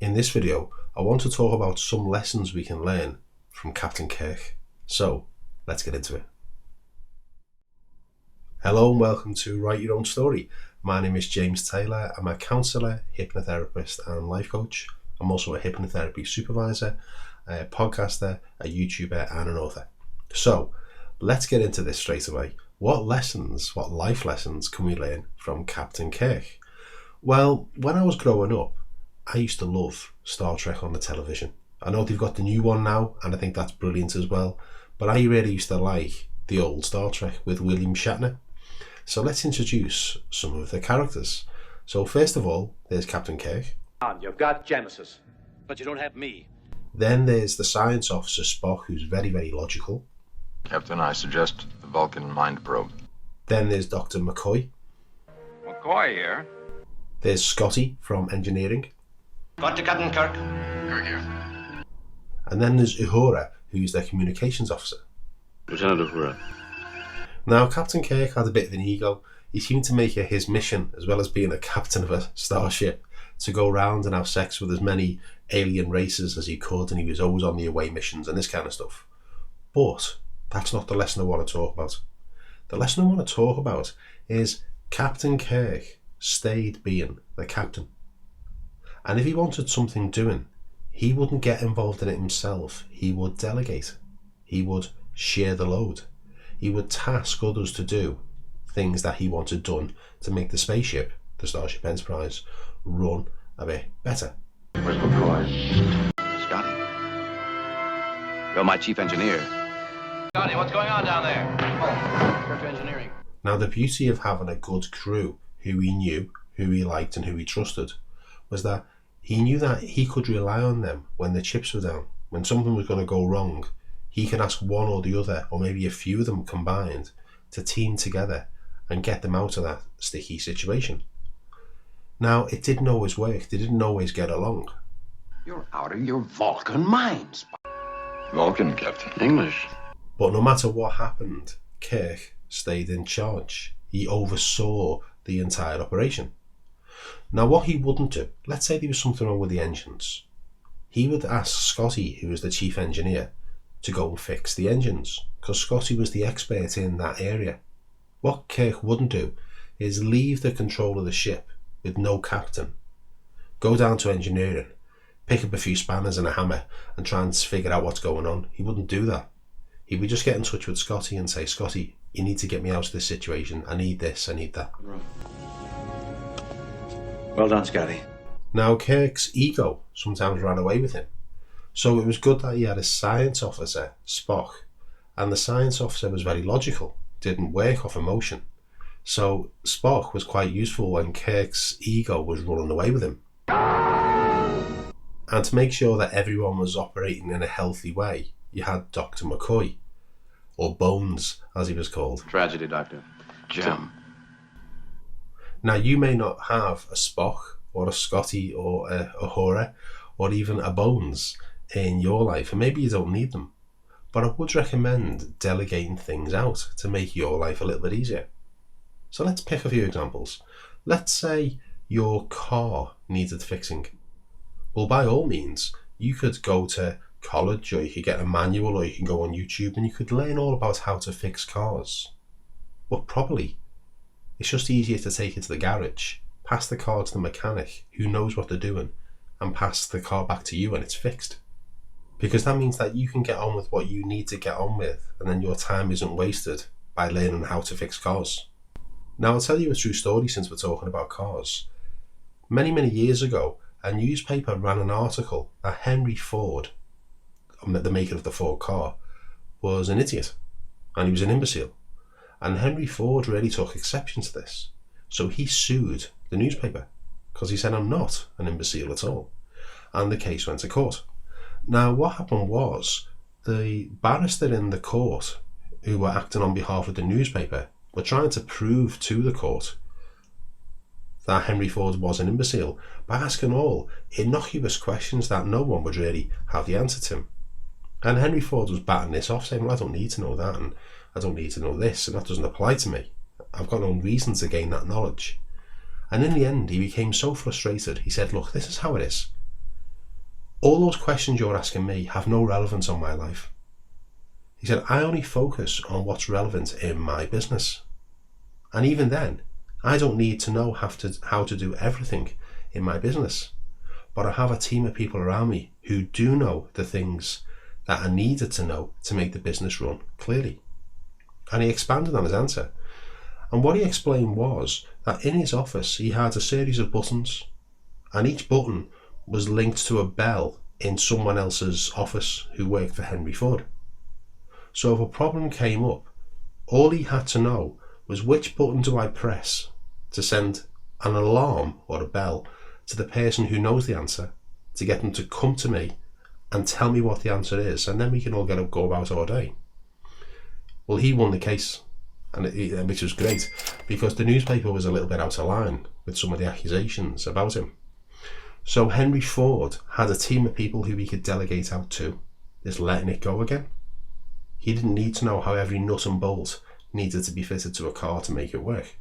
In this video, I want to talk about some lessons we can learn from Captain Kirk. So, let's get into it. Hello and welcome to Write Your Own Story. My name is James Taylor. I'm a counsellor, hypnotherapist and life coach. I'm also a hypnotherapy supervisor, a podcaster, a YouTuber and an author. So, let's get into this straight away. What life lessons can we learn from Captain Kirk? Well, when I was growing up, I used to love Star Trek on the television. I know they've got the new one now, and I think that's brilliant as well, but I really used to like the old Star Trek with William Shatner. So let's introduce some of the characters. So first of all, there's Captain Kirk. You've got Genesis, but you don't have me. Then there's the science officer Spock, who's very, very logical. Captain, I suggest the Vulcan mind probe. Then there's Dr. McCoy. McCoy here. There's Scotty from engineering. Got to Captain Kirk. Kirk here. And then there's Uhura, who's their communications officer. Lieutenant Uhura. Now, Captain Kirk had a bit of an ego. He seemed to make it his mission, as well as being a captain of a starship, to go around and have sex with as many alien races as he could, and he was always on the away missions and this kind of stuff. But that's not the lesson I want to talk about. The lesson I want to talk about is Captain Kirk stayed being the captain. And if he wanted something doing, he wouldn't get involved in it himself. He would delegate. He would share the load. He would task others to do things that he wanted done to make the spaceship, the Starship Enterprise, run a bit better. Where's McCoy? Scotty, you're my chief engineer. Scotty, what's going on down there? Director of engineering. Now, the beauty of having a good crew who he knew, who he liked and who he trusted, was that he knew that he could rely on them when the chips were down. When something was going to go wrong, he could ask one or the other, or maybe a few of them combined, to team together and get them out of that sticky situation. Now, it didn't always work. They didn't always get along. You're out of your Vulcan mind. Vulcan, Captain. English. But no matter what happened, Kirk stayed in charge. He oversaw the entire operation. Now, what he wouldn't do, let's say there was something wrong with the engines, he would ask Scotty, who was the chief engineer, to go and fix the engines, because Scotty was the expert in that area. What Kirk wouldn't do is leave the control of the ship with no captain, go down to engineering, pick up a few spanners and a hammer and try and figure out what's going on. He wouldn't do that. He would just get in touch with Scotty and say, Scotty, you need to get me out of this situation. I need this, I need that. Well done, Scotty. Now, Kirk's ego sometimes ran away with him. So it was good that he had a science officer, Spock, and the science officer was very logical, didn't work off emotion. So Spock was quite useful when Kirk's ego was running away with him. And to make sure that everyone was operating in a healthy way, you had Dr. McCoy, or Bones, as he was called. Tragedy, Doctor. Jim. Now, you may not have a Spock, or a Scotty, or a Uhura, or even a Bones in your life, and maybe you don't need them. But I would recommend delegating things out to make your life a little bit easier. So let's pick a few examples. Let's say your car needed fixing. Well, by all means, you could go to college, or you could get a manual, or you can go on YouTube and you could learn all about how to fix cars. But probably, it's just easier to take it to the garage, pass the car to the mechanic who knows what they're doing, and pass the car back to you and it's fixed. Because that means that you can get on with what you need to get on with, and then your time isn't wasted by learning how to fix cars. Now, I'll tell you a true story since we're talking about cars. Many, many years ago, a newspaper ran an article that Henry Ford, the maker of the Ford car, was an idiot and he was an imbecile. And Henry Ford really took exception to this. So he sued the newspaper because he said, I'm not an imbecile at all. And the case went to court. Now, what happened was the barrister in the court, who were acting on behalf of the newspaper, were trying to prove to the court that Henry Ford was an imbecile by asking all innocuous questions that no one would really have the answer to. And Henry Ford was batting this off, saying, well, I don't need to know that, and I don't need to know this, and that doesn't apply to me. I've got no reason to gain that knowledge. And in the end, he became so frustrated, he said, look, this is how it is. all those questions you're asking me have no relevance on my life. He said, I only focus on what's relevant in my business. And even then, I don't need to know how to do everything in my business. But I have a team of people around me who do know the things that are needed to know to make the business run clearly. And he expanded on his answer. And what he explained was that in his office, he had a series of buttons, and each button was linked to a bell in someone else's office who worked for Henry Ford. So if a problem came up, all he had to know was which button do I press to send an alarm or a bell to the person who knows the answer, to get them to come to me and tell me what the answer is, and then we can all go about our day. Well, he won the case, which was great, because the newspaper was a little bit out of line with some of the accusations about him. So Henry Ford had a team of people who he could delegate out to, just letting it go again. He didn't need to know how every nut and bolt needed to be fitted to a car to make it work.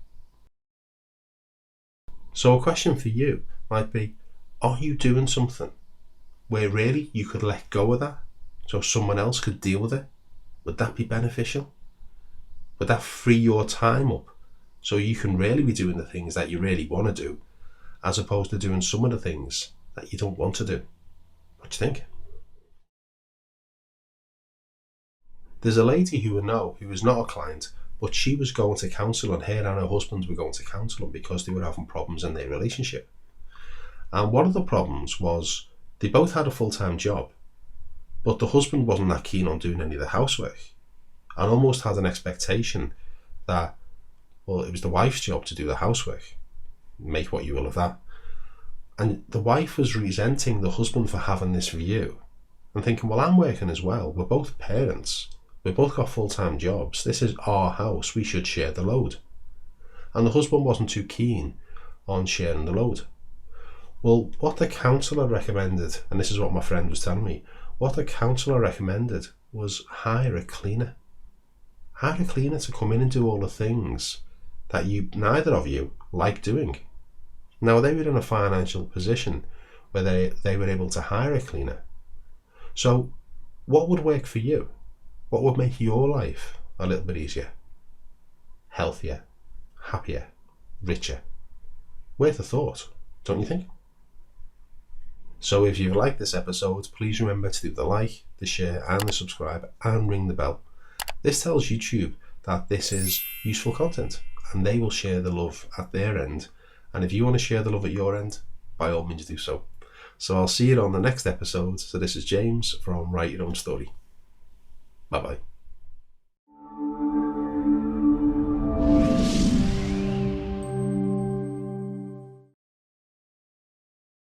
So a question for you might be, are you doing something where really you could let go of that so someone else could deal with it? Would that be beneficial? Would that free your time up so you can really be doing the things that you really want to do, as opposed to doing some of the things that you don't want to do? What do you think? There's a lady who I know who was not a client, but she was going to counsel, and her and her husband were going to counsel them because they were having problems in their relationship. And one of the problems was they both had a full-time job, but the husband wasn't that keen on doing any of the housework, and almost had an expectation that, well, it was the wife's job to do the housework. Make what you will of that. And the wife was resenting the husband for having this view and thinking, well, I'm working as well. We're both parents. We've both got full-time jobs. This is our house. We should share the load. And the husband wasn't too keen on sharing the load. Well, what the counsellor recommended, and this is what my friend was telling me, what the counsellor recommended was hire a cleaner. Hire a cleaner to come in and do all the things that neither of you like doing. Now, they were in a financial position where they were able to hire a cleaner. So what would work for you? What would make your life a little bit easier, healthier, happier, richer? Worth a thought, don't you think? So if you've liked this episode, please remember to do the like, the share and the subscribe and ring the bell. This tells YouTube that this is useful content and they will share the love at their end. And if you want to share the love at your end, by all means do so. So I'll see you on the next episode. So this is James from Write Your Own Story. Bye bye.